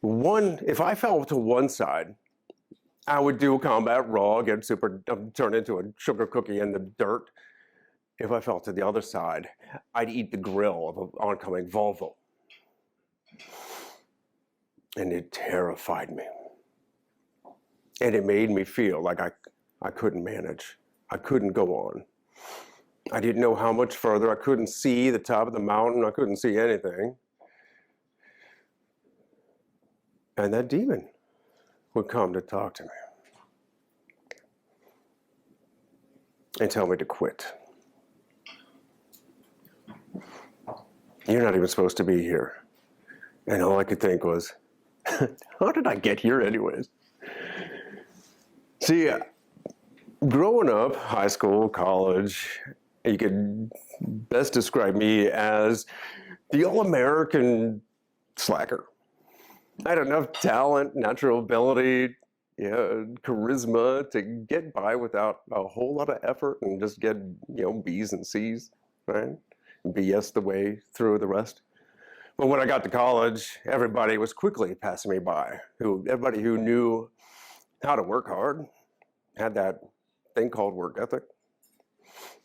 If I fell to one side, I would do combat raw, get turn into a sugar cookie in the dirt. If I fell to the other side, I'd eat the grill of an oncoming Volvo. And it terrified me. And it made me feel like I couldn't manage. I couldn't go on. I didn't know how much further. I couldn't see the top of the mountain. I couldn't see anything. And that demon would come to talk to me and tell me to quit. You're not even supposed to be here. And all I could think was, how did I get here anyways? See, growing up, high school, college, you could best describe me as the all-American slacker. I had enough talent, natural ability, charisma to get by without a whole lot of effort and just get, B's and C's, right? BS the way through the rest. But when I got to college, everybody was quickly passing me by. Everybody who knew how to work hard had that thing called work ethic.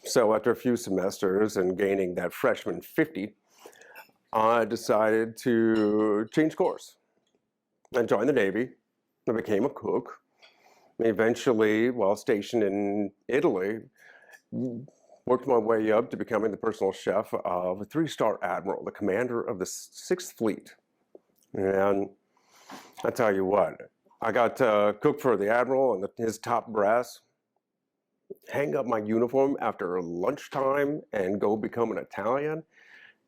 So after a few semesters and gaining that freshman 50, I decided to change course. I joined the Navy. I became a cook. Eventually, while stationed in Italy, worked my way up to becoming the personal chef of a 3-star admiral, the commander of the 6th Fleet. And I tell you what, I got to cook for the admiral and his top brass, hang up my uniform after lunchtime and go become an Italian,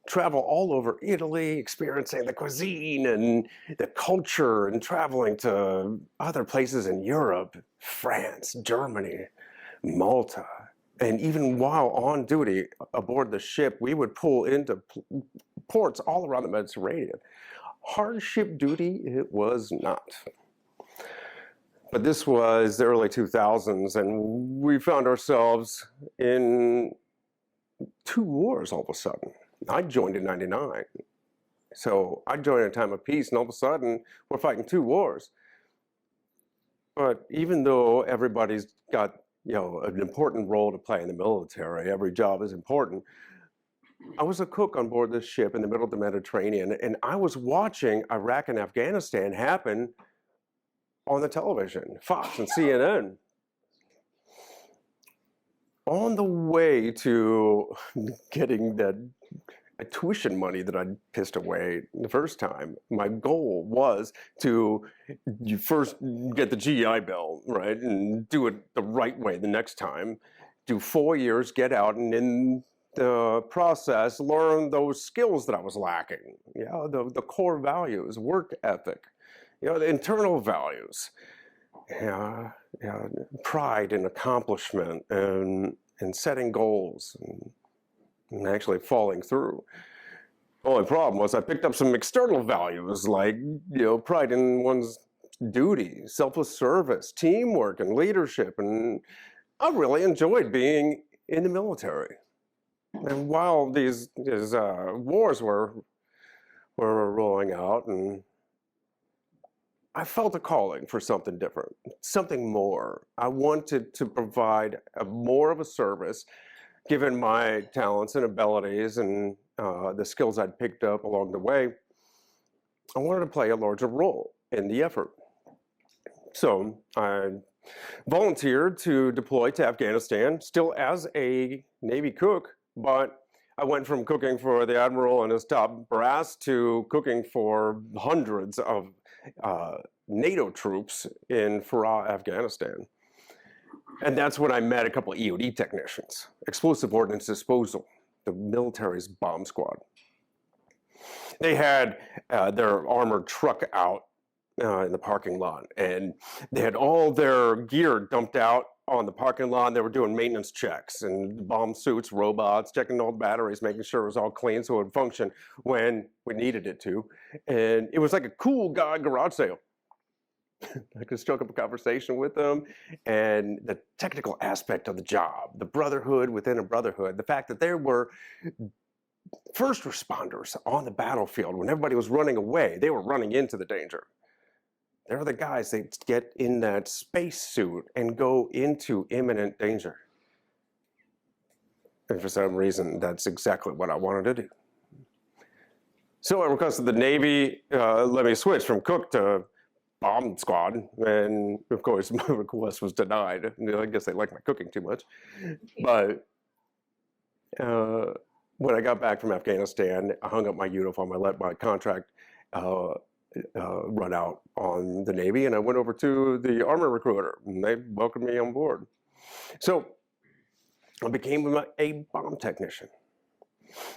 travel all over Italy, experiencing the cuisine and the culture and traveling to other places in Europe, France, Germany, Malta. And even while on duty aboard the ship, we would pull into ports all around the Mediterranean. Hardship duty, it was not. But this was the early 2000s, and we found ourselves in 2 wars all of a sudden. I joined in '99. So I joined in a time of peace, and all of a sudden, we're fighting 2 wars. But even though everybody's got an important role to play in the military, every job is important, I was a cook on board this ship in the middle of the Mediterranean, and I was watching Iraq and Afghanistan happen on the television, Fox and CNN. On the way to getting that tuition money that I pissed away the first time, my goal was to first get the GI Bill, right, and do it the right way the next time, do 4 years, get out, and in the process, learn those skills that I was lacking, the core values, work ethic, the internal values, pride and accomplishment and setting goals and actually following through. The only problem was I picked up some external values like, pride in one's duty, selfless service, teamwork, and leadership. And I really enjoyed being in the military. And while these wars were rolling out, and I felt a calling for something different, something more. I wanted to provide more of a service, given my talents and abilities and the skills I'd picked up along the way. I wanted to play a larger role in the effort. So I volunteered to deploy to Afghanistan, still as a Navy cook, but I went from cooking for the admiral and his top brass to cooking for hundreds of NATO troops in Farah, Afghanistan. And that's when I met a couple of EOD technicians, explosive ordnance disposal, the military's bomb squad. They had their armored truck out in the parking lot, and they had all their gear dumped out on the parking lot. They were doing maintenance checks and bomb suits, robots, checking all the batteries, making sure it was all clean so it would function when we needed it to. And it was like a cool guy garage sale. I could struck up a conversation with them, and the technical aspect of the job, the brotherhood within a brotherhood, the fact that there were first responders on the battlefield, when everybody was running away, they were running into the danger. They're the guys that get in that spacesuit and go into imminent danger. And for some reason, that's exactly what I wanted to do. So I requested the Navy let me switch from cook to bomb squad, and of course my request was denied. I guess they like my cooking too much. But when I got back from Afghanistan, I hung up my uniform. I let my contract run out on the Navy, and I went over to the Army recruiter, and they welcomed me on board. So I became a bomb technician.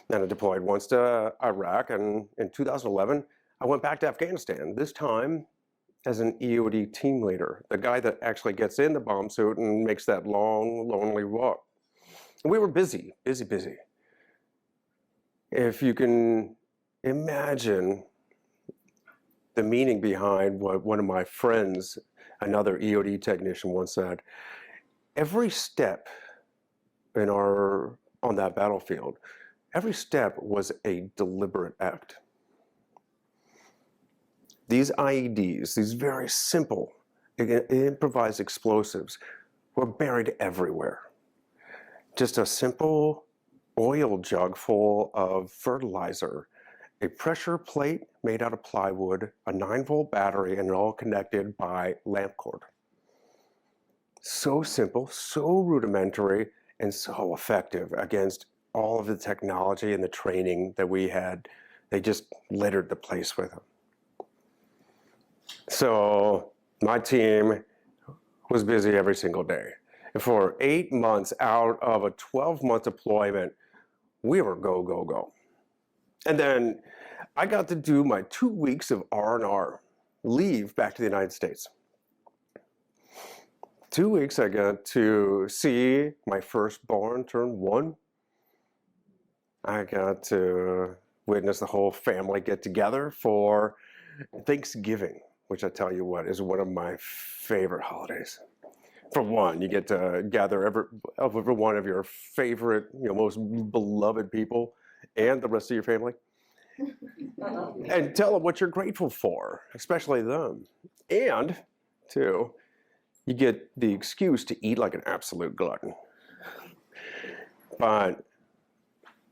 Then I deployed once to Iraq, and in 2011, I went back to Afghanistan, this time as an EOD team leader, the guy that actually gets in the bomb suit and makes that long, lonely walk. And we were busy. If you can imagine the meaning behind what one of my friends, another EOD technician, once said, every step on that battlefield, every step was a deliberate act. These IEDs, these very simple improvised explosives, were buried everywhere. Just a simple oil jug full of fertilizer, a pressure plate made out of plywood, a 9-volt battery, and all connected by lamp cord. So simple, so rudimentary, and so effective against all of the technology and the training that we had. They just littered the place with them. So my team was busy every single day. And for 8 months out of a 12-month deployment, we were go, go, go. And then I got to do my 2 weeks of R&R, leave back to the United States. 2 weeks I got to see my firstborn turn 1. I got to witness the whole family get together for Thanksgiving, which I tell you what is one of my favorite holidays. For one, you get to gather every one of your favorite, most beloved people and the rest of your family, and tell them what you're grateful for, especially them. And two, you get the excuse to eat like an absolute glutton. But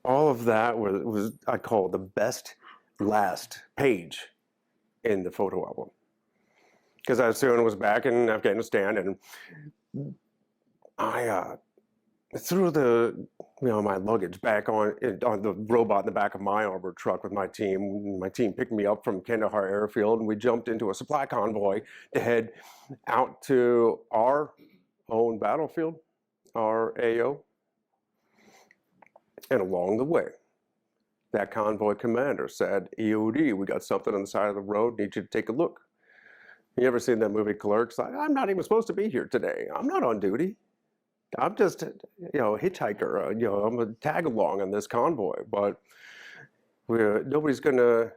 all of that was I call the best last page in the photo album. Because I soon was back in Afghanistan, and I threw my luggage back on the robot in the back of my armored truck with my team. My team picked me up from Kandahar airfield, and we jumped into a supply convoy to head out to our own battlefield, our AO. And along the way, that convoy commander said, EOD, we got something on the side of the road, need you to take a look. You ever seen that movie Clerks? I'm not even supposed to be here today. I'm not on duty. I'm just, a hitchhiker. I'm a tag along on this convoy. But nobody's going to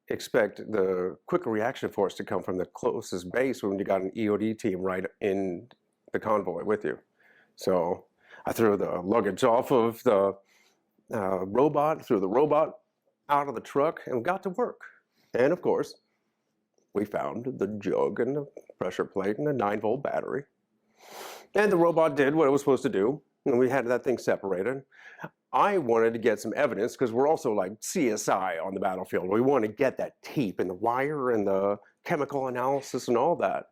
expect the quick reaction force to come from the closest base when you got an EOD team right in the convoy with you. So I threw the luggage off of the robot, threw the robot out of the truck, and got to work. And of course, we found the jug and the pressure plate and the 9-volt battery. And the robot did what it was supposed to do, and we had that thing separated. I wanted to get some evidence because we're also like CSI on the battlefield. We want to get that tape and the wire and the chemical analysis and all that.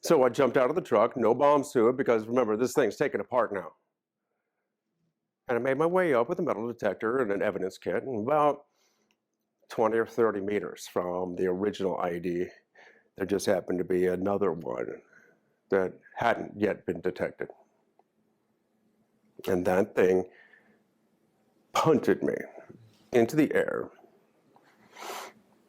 So I jumped out of the truck, no bombs to it, because remember, this thing's taken apart now. And I made my way up with a metal detector and an evidence kit, and about 20 or 30 meters from the original IED, there just happened to be another one that hadn't yet been detected. And that thing punted me into the air.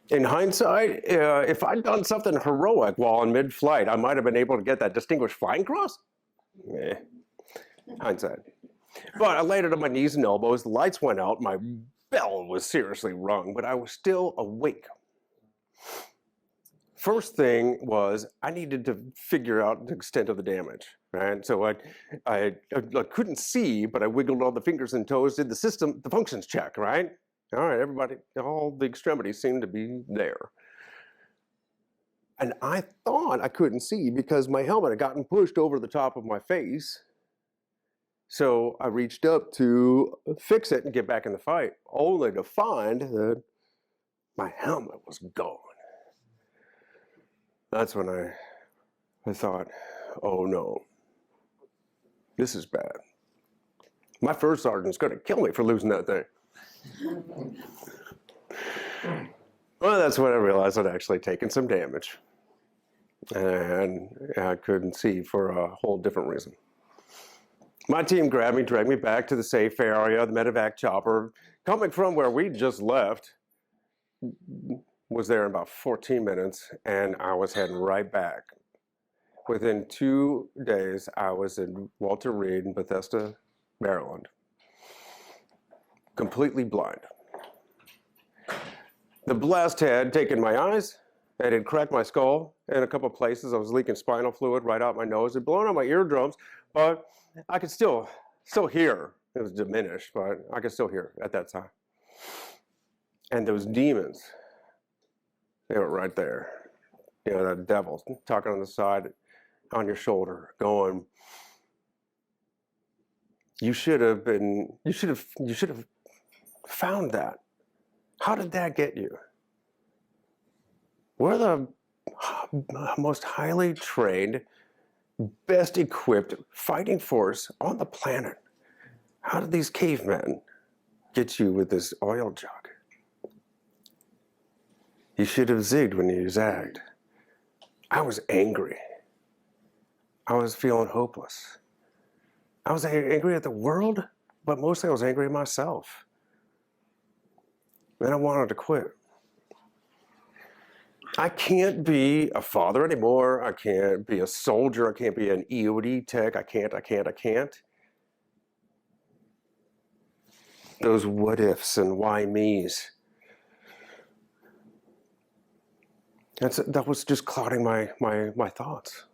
In hindsight, if I'd done something heroic while in mid-flight, I might have been able to get that Distinguished Flying Cross. Hindsight. But I landed on my knees and elbows, the lights went out, my bell was seriously rung, but I was still awake. first thing was I needed to figure out the extent of the damage, right? So I couldn't see, but I wiggled all the fingers and toes, did the functions check, right? All right, everybody, all the extremities seemed to be there. And I thought I couldn't see because my helmet had gotten pushed over the top of my face. So I reached up to fix it and get back in the fight, only to find that my helmet was gone. That's when I thought, oh no, this is bad. My first sergeant's going to kill me for losing that thing. Well, that's when I realized I'd actually taken some damage. And I couldn't see for a whole different reason. My team grabbed me, dragged me back to the safe area, the medevac chopper, coming from where we just left. Was there in about 14 minutes, and I was heading right back. Within 2 days, I was in Walter Reed in Bethesda, Maryland, completely blind. The blast had taken my eyes, it had cracked my skull in a couple of places. I was leaking spinal fluid right out my nose. It had blown out my eardrums, but I could still hear. It was diminished, but I could still hear at that time. And those demons, they were right there. You know, that devil talking on the side, on your shoulder, going, you should have found that. How did that get you? We're the most highly trained, best equipped fighting force on the planet. How did these cavemen get you with this oil jug? You should have zigged when you zagged. I was angry. I was feeling hopeless. I was angry at the world, but mostly I was angry at myself. And I wanted to quit. I can't be a father anymore. I can't be a soldier. I can't be an EOD tech. I can't. Those what ifs and why me's. That was just clouding my thoughts.